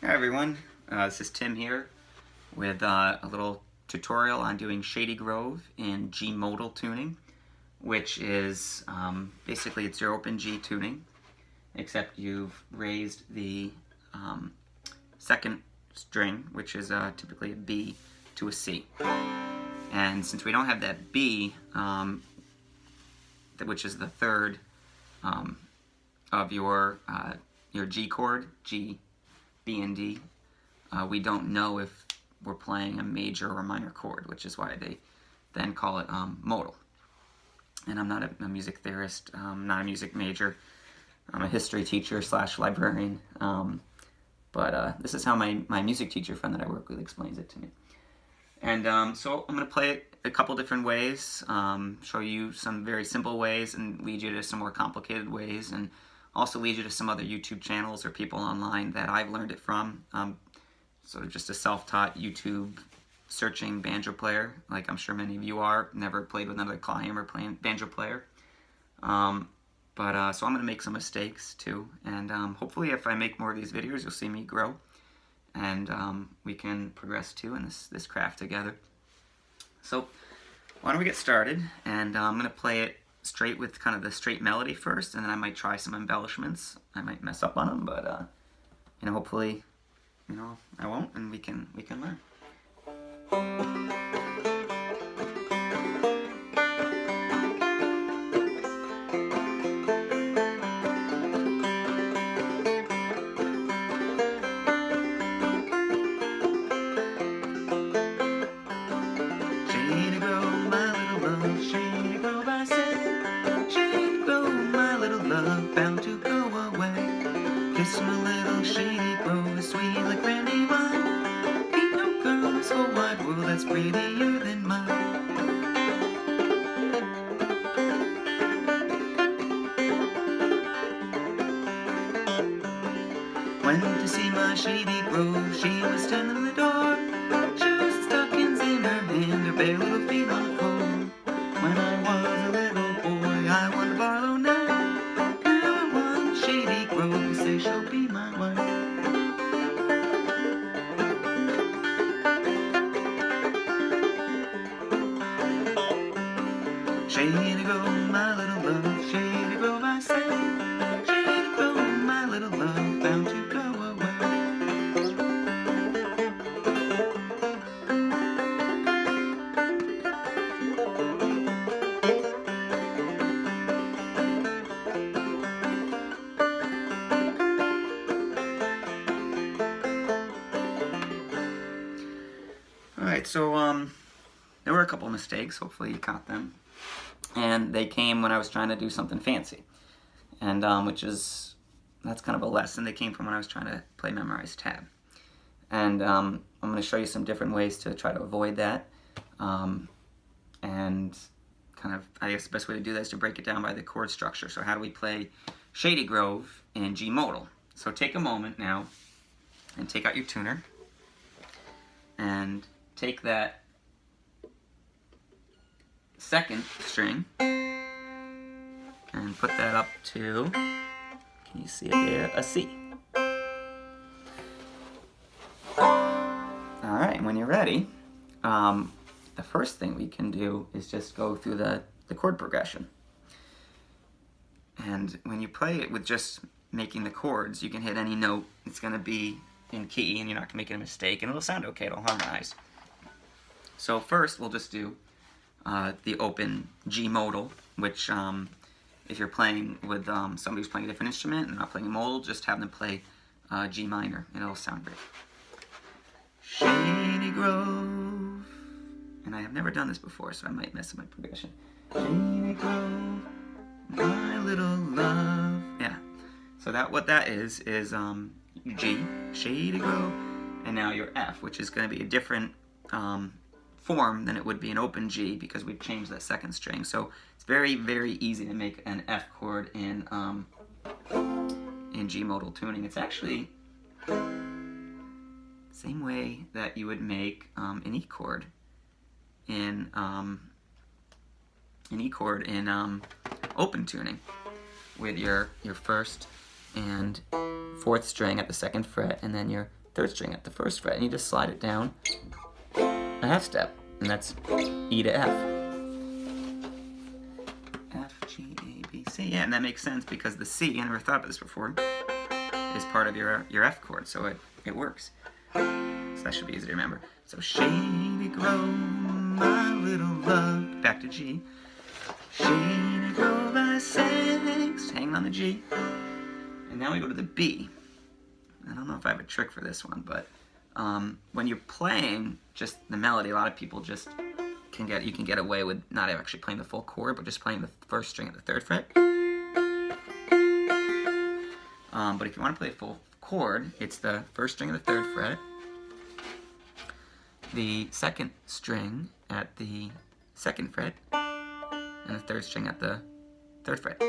Hi everyone, this is Tim here with a little tutorial on doing Shady Grove in G modal tuning, which is basically it's your open G tuning, except you've raised the second string, which is typically a B, to a C. And since we don't have that B, which is the third of your G chord, G, B and D, we don't know if we're playing a major or minor chord, which is why they then call it modal. And I'm not a music theorist, I'm not a music major, I'm a history teacher / librarian, but this is how my music teacher friend that I work with explains it to me. And so I'm going to play it a couple different ways, show you some very simple ways and lead you to some more complicated ways, and also lead you to some other YouTube channels or people online that I've learned it from. Sort of just a self-taught YouTube searching banjo player, like I'm sure many of you are. Never played with another clawhammer playing banjo player. So I'm going to make some mistakes too, and hopefully if I make more of these videos you'll see me grow, and we can progress too in this craft together. So why don't we get started, and I'm going to play it straight with kind of the straight melody first, and then I might try some embellishments. I might mess up on them, but hopefully, I won't, and we can learn. Shady Grove, my little love, Shady Grove, I say. Shady Grove, my little love, bound to go away. Kiss my little Shady Grove, is sweet like brandy wine. Ain't no girl in this whole wide world that's prettier than mine. Went to see my Shady Grove, she was standing in the door. Shoes and stockings in her hand, her bare little feet on the floor. When I was a little boy, I wanted to borrow now. Now I want Shady Grove, to say she'll be my wife. Shady Grove, my little love, Shady Grove, I say. Shady Grove, my little love, bound to go away. Alright, so there were a couple mistakes, hopefully you caught them. And they came when I was trying to do something fancy. And that's kind of a lesson. They came from when I was trying to play Memorize Tab. And I'm going to show you some different ways to try to avoid that. And kind of, I guess the best way to do that is to break it down by the chord structure. So how do we play Shady Grove in G modal? So take a moment now and take out your tuner and take that second string and put that up to, can you see it there, a C. Alright, and when you're ready, the first thing we can do is just go through the chord progression. And when you play it with just making the chords, you can hit any note. It's going to be in key and you're not going to make a mistake, and it'll sound okay, it'll harmonize. So first we'll just do the open G modal, which if you're playing with somebody who's playing a different instrument and not playing a modal, just have them play G minor and it'll sound great. Shady Grove, and I have never done this before, so I might mess up my progression. Shady Grove, my little love. Yeah, so what that is G, Shady Grove, and now your F, which is going to be a different form than it would be an open G because we've changed that second string. So it's very, very easy to make an F chord in G modal tuning. It's actually the same way that you would make an E chord in open tuning, with your first and fourth string at the second fret, and then your third string at the first fret, and you just slide it down a half step, and that's E to F. F, G, A, B, C. Yeah, and that makes sense because the C, I never thought about this before, is part of your F chord, so it works. So that should be easy to remember. So Shady Grove, my little love. Back to G. Shady Grove, I sang, hanging on the G. And now we go to the B. I don't know if I have a trick for this one, but when you're playing just the melody, a lot of people just can get away with not actually playing the full chord, but just playing the first string at the third fret. But if you want to play a full chord, it's the first string of the third fret, the second string at the second fret, and the third string at the third fret.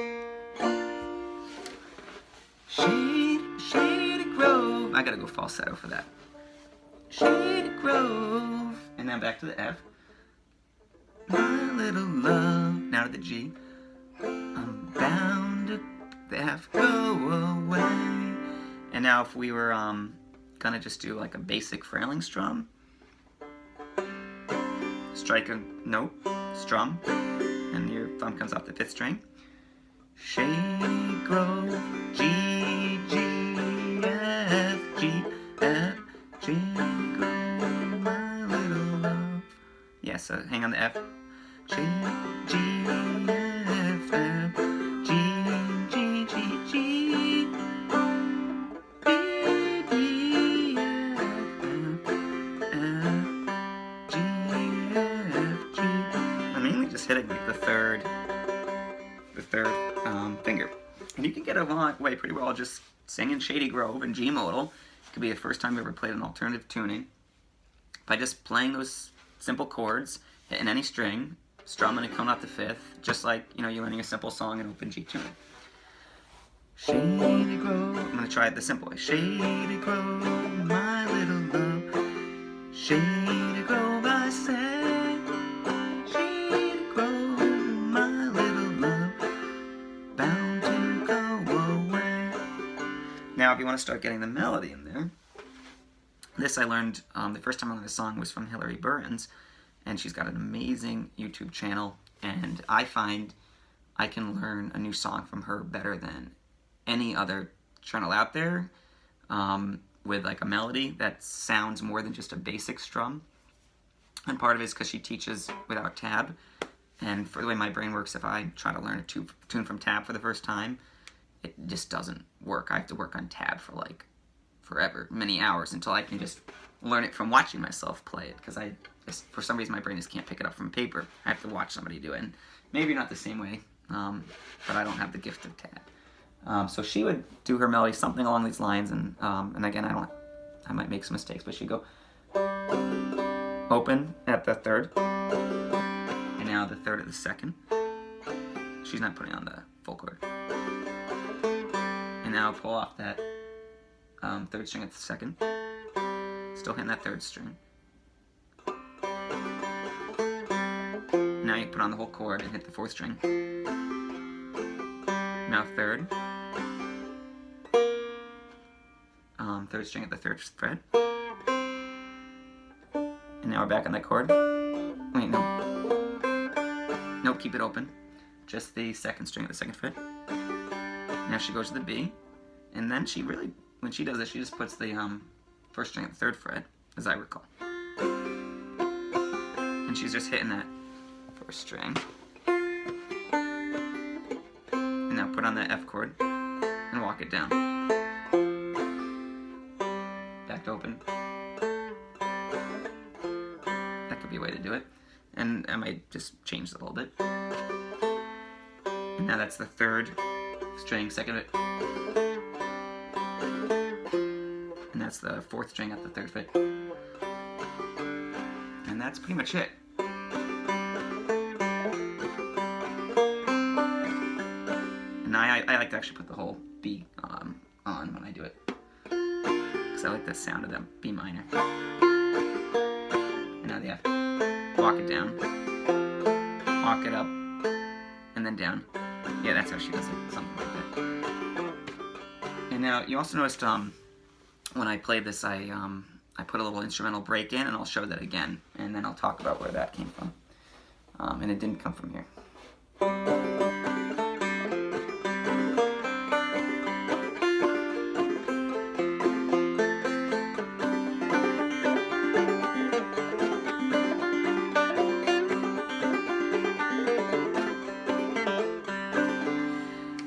Shady Grove. I gotta go falsetto for that. Shady Grove. And then back to the F. My little love. Now to the G. I'm bound to the F. Go away. And now if we were gonna just do like a basic frailing strum, strike a note, strum, and your thumb comes off the fifth string. Shady Grove, G, G, F, G, F, G, Grove, my little love. Yeah, so hang on the F. G, G, F, F, G, G, G, G, B, B, F, F, G, F, G. I'm mainly just hitting like the third finger. And you can get away pretty well just singing Shady Grove in G modal. It could be the first time you ever played an alternative tuning. By just playing those simple chords, hitting any string, strumming and coming out the fifth, just like, you know, you're learning a simple song in open G tuning. Shady Grove. I'm going to try it the simple way. Shady Grove, my little love. Shady Grove, I sang. Shady Grove, my little love. Bound to go away. Now, if you want to start getting the melody in there, this I learned, the first time I learned the song was from Hillary Burns, and she's got an amazing YouTube channel, and I find I can learn a new song from her better than any other channel out there, with like a melody that sounds more than just a basic strum. And part of it is because she teaches without tab, and for the way my brain works, if I try to learn a tune from tab for the first time, it just doesn't work. I have to work on tab for like forever, many hours, until I can just learn it from watching myself play it, because for some reason my brain just can't pick it up from paper. I have to watch somebody do it, and maybe not the same way, but I don't have the gift of tab. So she would do her melody something along these lines, and again, I might make some mistakes, but she'd go open at the third, and now the third of the second. She's not putting on the full chord. And now pull off that third string at the second, still hitting that third string. Now you put on the whole chord and hit the fourth string. Now third. Third string at the third fret. And now we're back on that chord. Wait, no. Nope, keep it open. Just the second string at the second fret. Now she goes to the B. And then she really, when she does it, she just puts the first string at the third fret, as I recall. And she's just hitting that first string. And now put on that F chord and walk it down. Back to open. That could be a way to do it. And I might just change it a little bit. And now that's the third string, second of it. And that's the fourth string at the third fret. And that's pretty much it. And I like to actually put the whole B on when I do it, because I like the sound of that B minor. And now the F. Walk it down, walk it up, and then down. Yeah, that's how she does it, something like that. And now you also noticed when I play this, I put a little instrumental break in, and I'll show that again, and then I'll talk about where that came from. And it didn't come from here.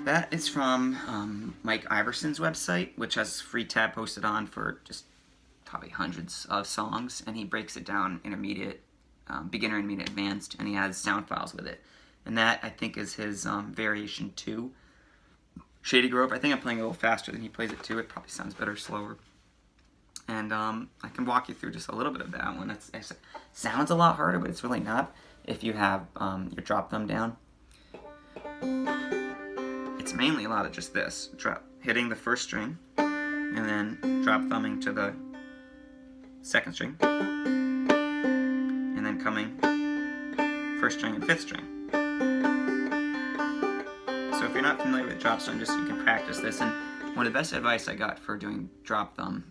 That is from Mike Iverson's website, which has a free tab posted on for just probably hundreds of songs, and he breaks it down intermediate, beginner, intermediate, advanced, and he has sound files with it. And that, I think, is his variation 2. Shady Grove, I think I'm playing a little faster than he plays it too. It probably sounds better slower. And I can walk you through just a little bit of that one. It sounds a lot harder, but it's really not if you have your drop thumb down. It's mainly a lot of just this, hitting the first string, and then drop thumbing to the second string, and then coming first string and 5th string. So if you're not familiar with drop thumb, you can practice this. And one of the best advice I got for doing drop thumb,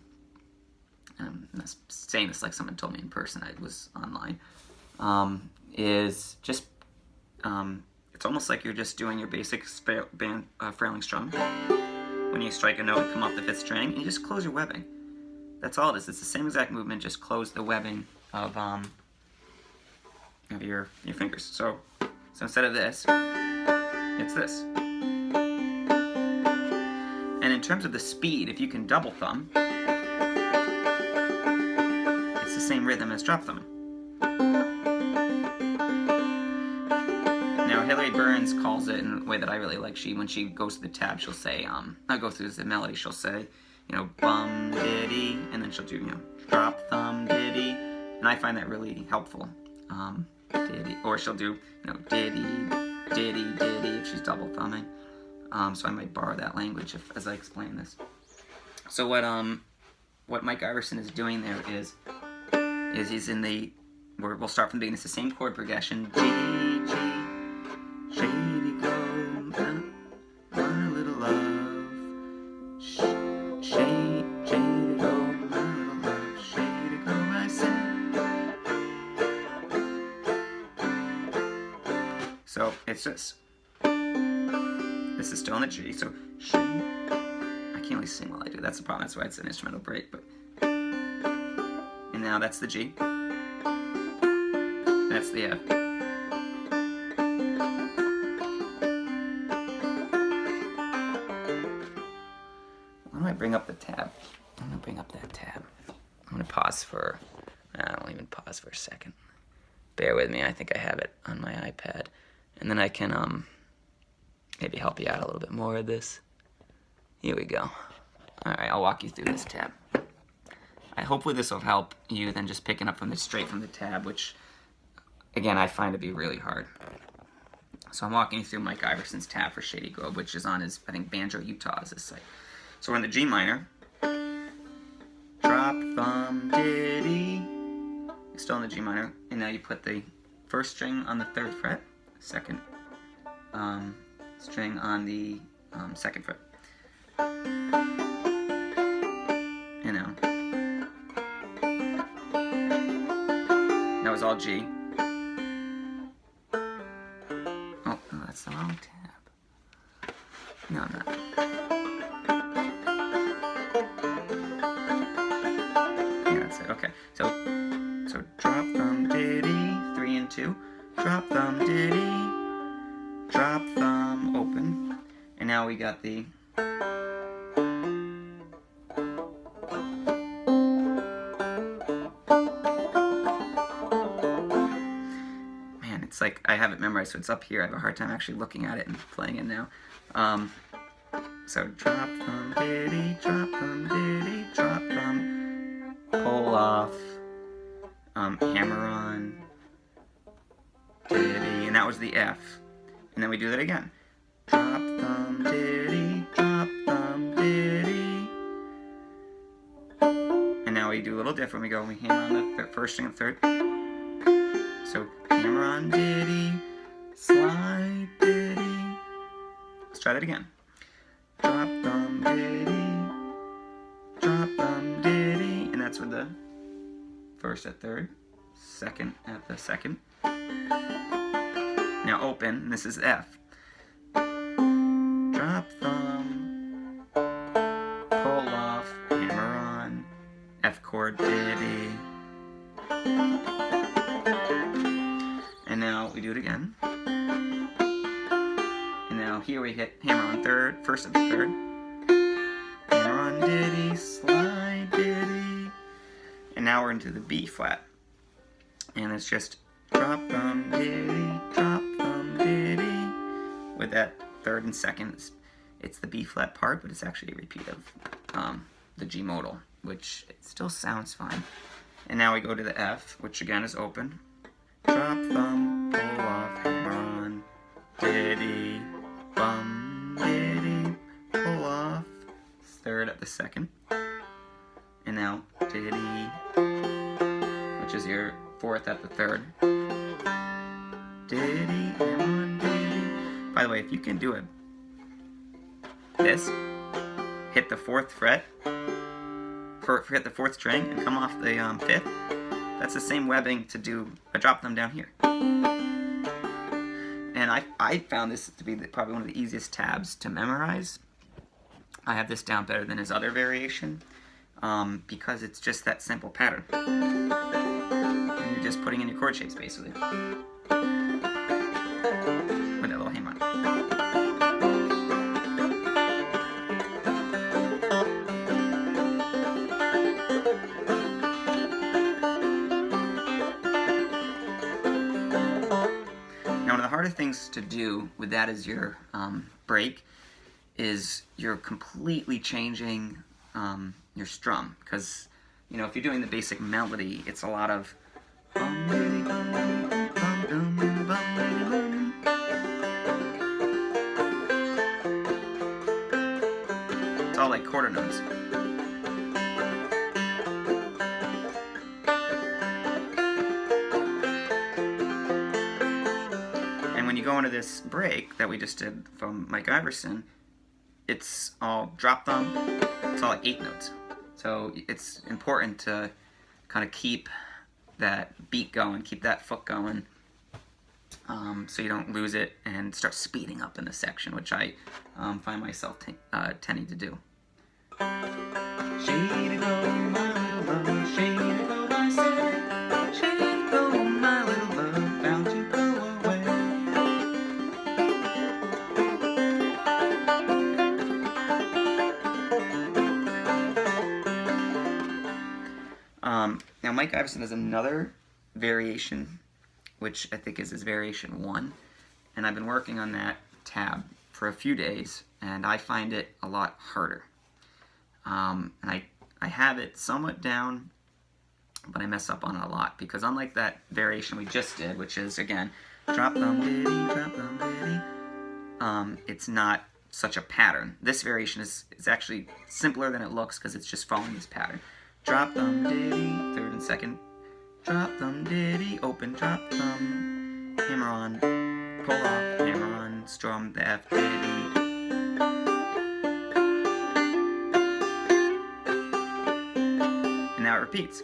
I'm not saying this like someone told me in person, I was online, is just it's almost like you're just doing your basic frailing strum. When you strike a note and come off the 5th string, and you just close your webbing. That's all it is. It's the same exact movement, just close the webbing of your fingers. So instead of this, it's this. And in terms of the speed, if you can double thumb, it's the same rhythm as drop thumbing. Now, Hilary Burns calls it in a way that I really like. When she goes to the tab, she'll say, I'll go through the melody, she'll say, bum, diddy, and then she'll do, drop, thumb, diddy, and I find that really helpful. Diddy, or she'll do, diddy, diddy, diddy, if she's double thumbing. So I might borrow that language as I explain this. So what Mike Iverson is doing there is he's in the, we'll start from the beginning. It's the same chord progression, G, G, Shady Grove, my little love, Shady Grove, my little love, Shady Grove, I say. So it's this. This is still in the G, so I can't really sing while I do. That's the problem. That's why it's an instrumental break. But and now that's the G. That's the F. Why don't I bring up the tab? I'm gonna bring up that tab. I'm gonna pause for. I won't even pause for a second. Bear with me. I think I have it on my iPad, and then I can maybe help you out a little bit more with this. Here we go. Alright, I'll walk you through this tab. Hopefully this will help you than just picking up straight from the tab, which, again, I find to be really hard. So I'm walking you through Mike Iverson's tab for Shady Grove, which is on his, I think, Banjo, Utah is his site. So we're in the G minor. Drop, thumb, diddy. You're still in the G minor. And now you put the first string on the 3rd fret, second string on the 2nd fret. And now. That was all G. Oh, no, that's the wrong tab. No, I'm not. Yeah, that's it. Okay. So drop, thumb, diddy, 3 and 2. Drop, thumb, diddy. Drop, thumb, open. And now we got the... Man, it's like I have it memorized, so it's up here. I have a hard time actually looking at it and playing it now. So drop, thumb, diddy, drop, thumb, diddy, drop, thumb, pull off, hammer on, diddy, and that was the F. And then we do that again. Drop, thumb, diddy, drop, thumb, diddy. And now we do a little different. We hammer on the first string and 3rd. So hammer on, diddy, slide, diddy. Let's try that again. Drop, thumb, diddy, drop, thumb, that's with the first at third, second at the second. Now open, and this is F. Drop thumb, pull off, hammer on, F chord, ditty. And now we do it again. And now here we hit hammer on third, first at the third. Hammer on ditty, slide ditty. And now we're into the B flat. And it's just drop thumb ditty, drop thumb ditty. With that third and second, it's the B flat part, but it's actually a repeat of the G modal, which it still sounds fine. And now we go to the F, which again is open. Drop thumb, pull off, hammer on, ditty, bum, ditty, pull off. Third at the second. And now ditty, which is your fourth at the third. Ditty, hammer on, ditty. By the way, if you can do it, this, hit the fourth fret, hit the fourth string, and come off the fifth. That's the same webbing to do a drop thumb down here. And I found this to be probably one of the easiest tabs to memorize. I have this down better than his other variation because it's just that simple pattern. And you're just putting in your chord shapes basically. With that little hammer on. Harder things to do with that as your break is you're completely changing your strum, because you know if you're doing the basic melody, it's a lot of it's all like quarter notes. Go into this break that we just did from Mike Iverson, it's all drop thumb, it's all like 8 notes. So it's important to kind of keep that beat going, keep that foot going, so you don't lose it and start speeding up in the section, which I find myself tending to do. Shady Grove, my little love, Shady Grove, I say, Shady Grove, my little love, bound to go away. Now Mike Iverson has another variation, which I think is his variation 1, and I've been working on that tab for a few days, and I find it a lot harder. And I have it somewhat down, but I mess up on it a lot, because unlike that variation we just did, which is, again, drop thumb ditty, drop thumb ditty, it's not such a pattern. This variation is actually simpler than it looks, because it's just following this pattern. Drop thumb ditty, third and second, drop thumb ditty, open, drop thumb, hammer on, pull off, hammer on, strum the F ditty. And now it repeats.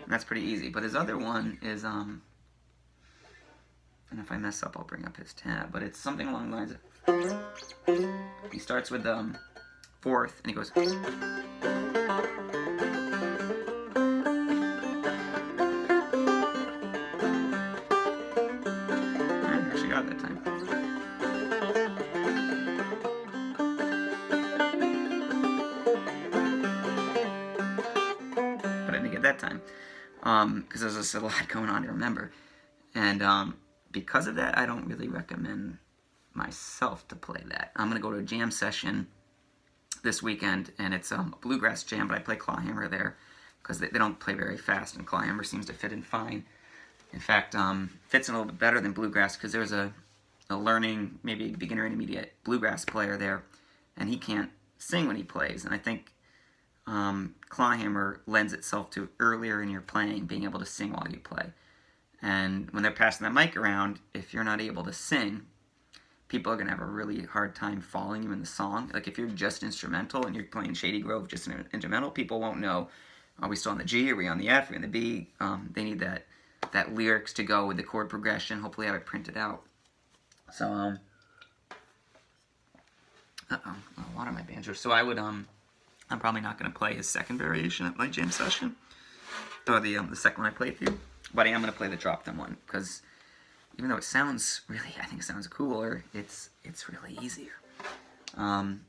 And that's pretty easy, but his other one is, and if I mess up, I'll bring up his tab. But it's something along the lines of... He starts with the fourth, and he goes... I actually got it that time. But I didn't get that time. Because there's just a lot going on to remember. And, because of that, I don't really recommend myself to play that. I'm going to go to a jam session this weekend, and it's a bluegrass jam, but I play clawhammer there because they don't play very fast, and clawhammer seems to fit in fine. In fact, fits in a little bit better than bluegrass because there's a learning, maybe beginner intermediate bluegrass player there, and he can't sing when he plays, and I think clawhammer lends itself to earlier in your playing, being able to sing while you play. And when they're passing the mic around, if you're not able to sing, people are going to have a really hard time following you in the song. Like if you're just instrumental and you're playing Shady Grove just an instrumental, people won't know, are we still on the G, are we on the F, are we on the B? They need that lyrics to go with the chord progression. Hopefully I have it printed out. So, uh-oh, a lot of my banjo. So I would, I'm probably not going to play his second variation at my jam session, or the second one I played for you, but I am going to play the drop them one, because even though it sounds really, I think it sounds cooler, it's really easier. But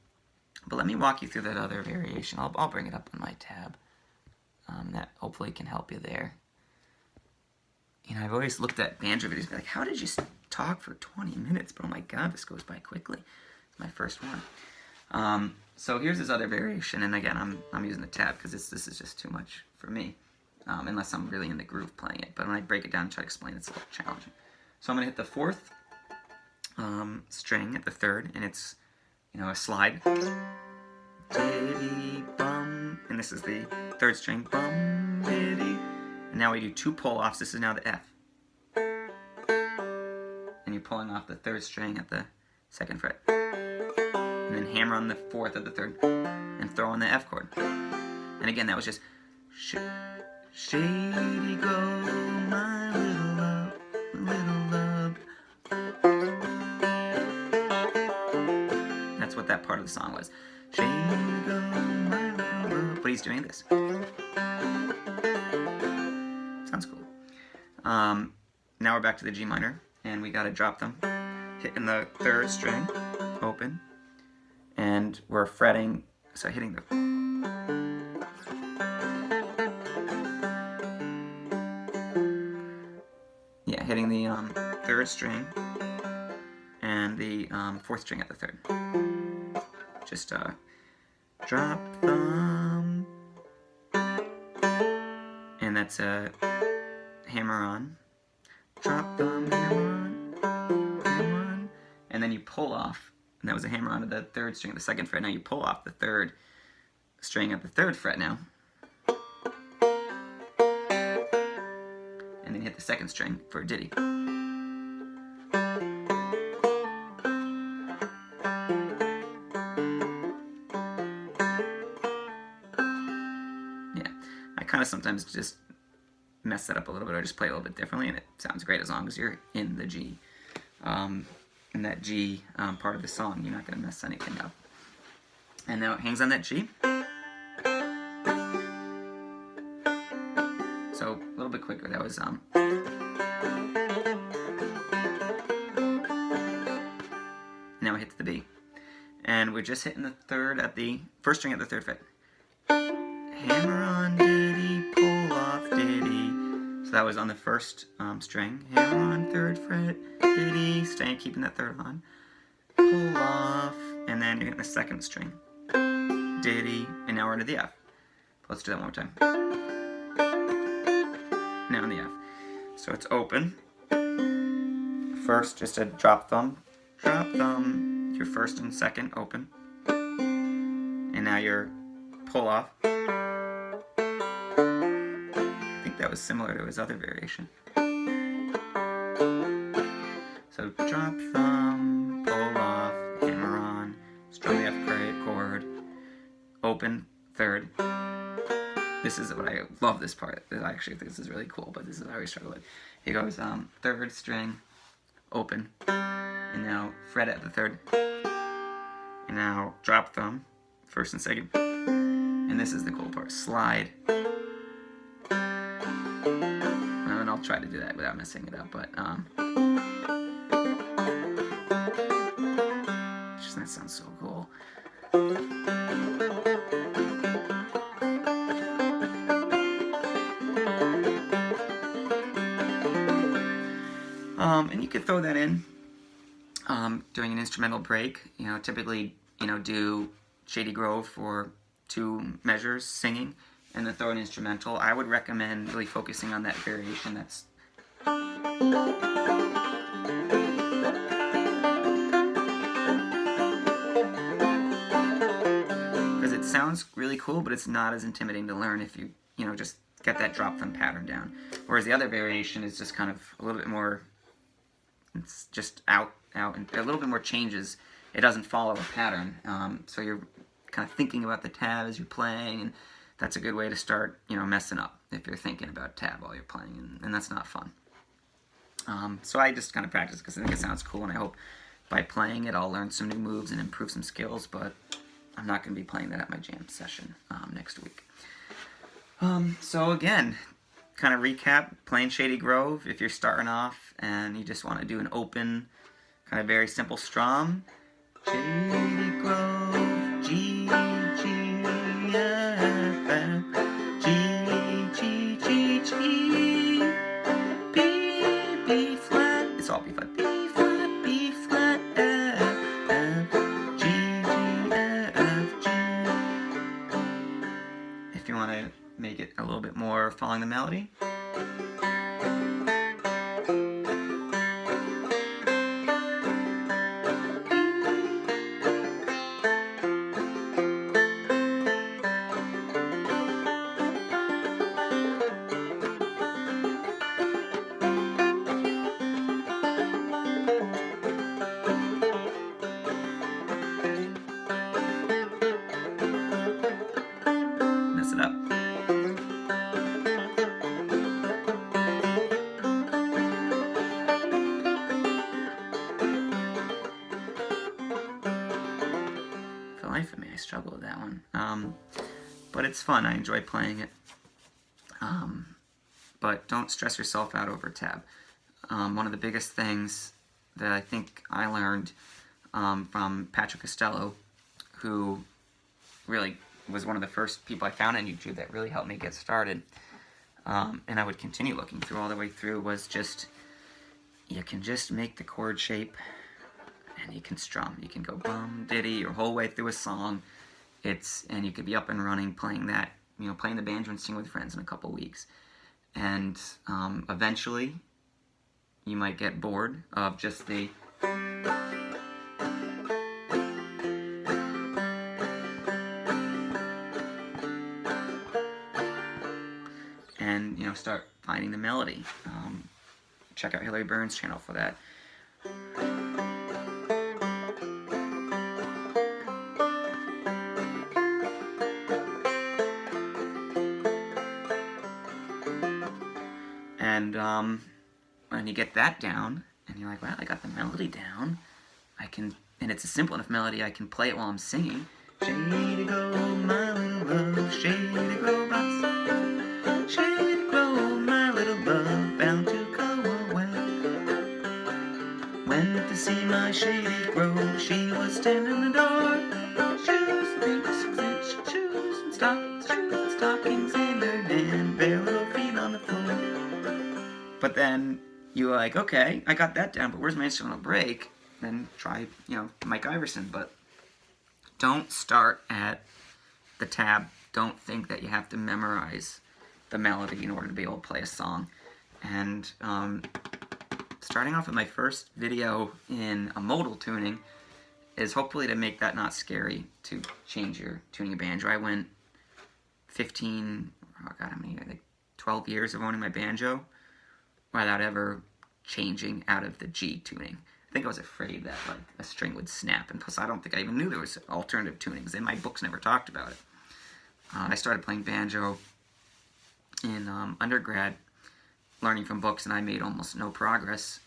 let me walk you through that other variation. I'll bring it up on my tab. That hopefully can help you there. You know, I've always looked at banjo videos and be like, how did you talk for 20 minutes? But oh my god, this goes by quickly. It's my first one. So here's this other variation, and again, I'm using the tab because this is just too much for me, unless I'm really in the groove playing it. But when I break it down and try to explain it, it's a little challenging. So I'm going to hit the fourth string at the third, and it's, you know, a slide. Diddy bum, and this is the third string. Bum, diddy. And now we do two pull-offs. This is now the F. And you're pulling off the third string at the second fret. And then hammer on the fourth of the third. And throw on the F chord. And again, that was just Shady Grove, my little love, little love. That's what that part of the song was. Shady Grove, my little love. But he's doing this. Sounds cool. Now we're back to the G minor, and we gotta drop them. Hitting the third string, open, and we're fretting, so hitting the... Yeah, hitting the third string, and the fourth string at the third. Just drop them, and that's a hammer on, drop them, hammer on, and then you pull off, and that was a hammer on to the third string at the second fret. Now you pull off the third string at the third fret now, and then hit the second string for a ditty. Yeah, I kind of sometimes just mess that up a little bit, or just play a little bit differently, and it sounds great as long as you're in the G. In that G part of the song, you're not going to mess anything up. And now it hangs on that G. So a little bit quicker. That was now it hits the B, and we're just hitting the third at the first string at the third fret. Hammer on ditty, pull off ditty. So that was on the first string. Hammer on third fret, ditty, stay keeping that third on. Pull off, and then you're getting the second string. Ditty, and now we're into the F. Let's do that one more time. Now in the F. So it's open. First, just a drop thumb, your first and second open. And now your pull off. I think that was similar to his other variation. So drop thumb, pull off, hammer on, strum the F chord, open, third. This is what I love this part. I actually think this is really cool, but this is what I always struggle with. He goes third string, open, and now fret at the third, and now drop thumb, first and second, and this is the cool part, slide. And I'll try to do that without messing it up, but just that sounds so cool. And you could throw that in during an instrumental break. You know, typically, you know, do Shady Grove for 2 measures singing, and then throw an instrumental. I would recommend really focusing on that variation. That's because it sounds really cool, but it's not as intimidating to learn if you know, just get that drop thumb pattern down. Whereas the other variation is just kind of a little bit more It's just out, and a little bit more changes. It doesn't follow a pattern, so you're kind of thinking about the tab as you're playing, and that's a good way to start, messing up if you're thinking about tab while you're playing, and that's not fun. So I just kind of practice because I think it sounds cool, and I hope by playing it I'll learn some new moves and improve some skills, but I'm not going to be playing that at my jam session next week. So again, kind of recap, playing Shady Grove, if you're starting off and you just want to do an open, kind of very simple strum. Shady Grove, G, G, F, F, G, G, G, G, B, B flat, it's all B flat, B flat, B flat, F, F, G, G, F, G. If you want to make it a little bit more following the melody. Mess it up. For the life of me, I struggle with that one. But it's fun. I enjoy playing it. But don't stress yourself out over tab. One of the biggest things that I think I learned from Patrick Costello, who really was one of the first people I found on YouTube that really helped me get started, and I would continue looking through all the way through, was just, you can just make the chord shape and you can strum. You can go bum, diddy, your whole way through a song. And you could be up and running playing that, playing the banjo and singing with friends in a couple weeks. And eventually, you might get bored of just the and start finding the melody. Check out Hillary Burns' channel for that. And when you get that down, and you're like, wow, I got the melody down, and it's a simple enough melody, I can play it while I'm singing. Shady Grove, my little love, Shady Grove, Shady Grove, my little love, bound to go away. Went to see my Shady Grove, she was standing in the door. Shoes and stockings in her hand, bare little feet on the floor. But then you're like, okay, I got that down, but where's my instrumental break? Then try, Mike Iverson. But don't start at the tab. Don't think that you have to memorize the melody in order to be able to play a song. And starting off with my first video in a modal tuning is hopefully to make that not scary to change your tuning of banjo. I went 12 years of owning my banjo without ever changing out of the G tuning. I think I was afraid that a string would snap, and plus I don't think I even knew there was alternative tunings, and my books never talked about it. I started playing banjo in undergrad, learning from books, and I made almost no progress.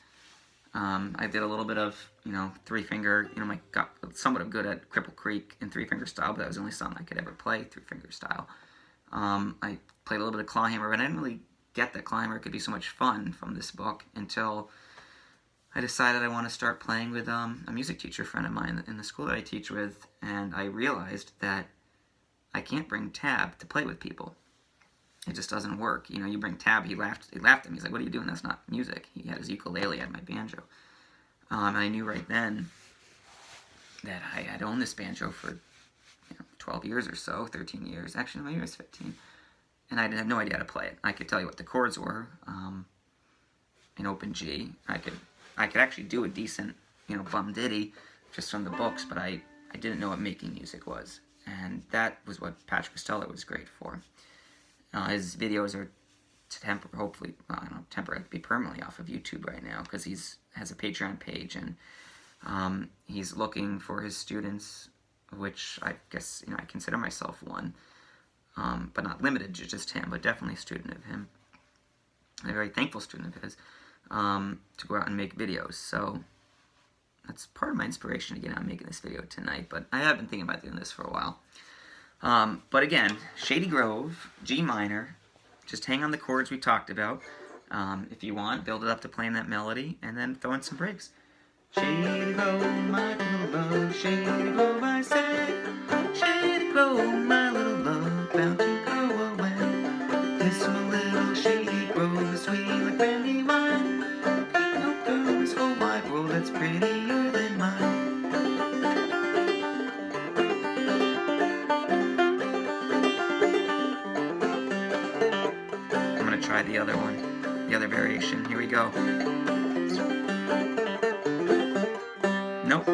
I did a little bit of, 3-finger, I got somewhat good at Cripple Creek in 3-finger style, but that was the only song I could ever play 3-finger style. I played a little bit of clawhammer, but I didn't really get that clawhammer could be so much fun from this book until I decided I want to start playing with a music teacher friend of mine in the school that I teach with, and I realized that I can't bring tab to play with people. It just doesn't work. You bring tab, he laughed at me. He's like, what are you doing? That's not music. He had his ukulele, I had my banjo. And I knew right then that I had owned this banjo for 12 years or so, 13 years. Actually, maybe it was 15. And I had no idea how to play it. I could tell you what the chords were in open G. I could actually do a decent, bum ditty just from the books, but I didn't know what making music was. And that was what Patrick Costello was great for. His videos are hopefully, well, I don't know, temporarily, be permanently off of YouTube right now because has a Patreon page, and he's looking for his students, which I guess, I consider myself one, but not limited to just him, but definitely a student of him, a very thankful student of his, to go out and make videos. So that's part of my inspiration to get out and making this video tonight, but I have been thinking about doing this for a while. But again, Shady Grove, G minor, just hang on the chords we talked about. If you want, build it up to playing that melody, and then throw in some breaks. Shady Grove, my little love, Shady Grove, I say. Shady Grove, my little love, bound to go away. This my little Shady Grove is sweet like brandy wine. Ain't no girl in this whole wide world that's prettier than mine. I'm gonna try the other one, the other variation. Here we go. Nope.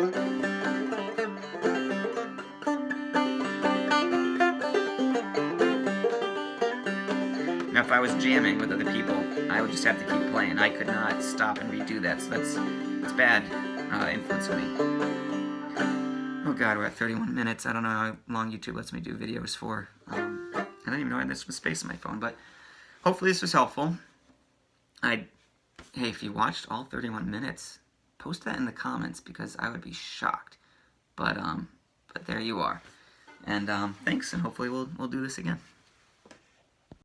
Now, if I was jamming with other people, I would just have to keep playing. I could not stop and redo that, so that's bad influence on me. Oh God, we're at 31 minutes. I don't know how long YouTube lets me do videos for. I don't even know why there's some space on my phone, but hopefully this was helpful. Hey, if you watched all 31 minutes, post that in the comments because I would be shocked. But there you are. And thanks, and hopefully we'll do this again.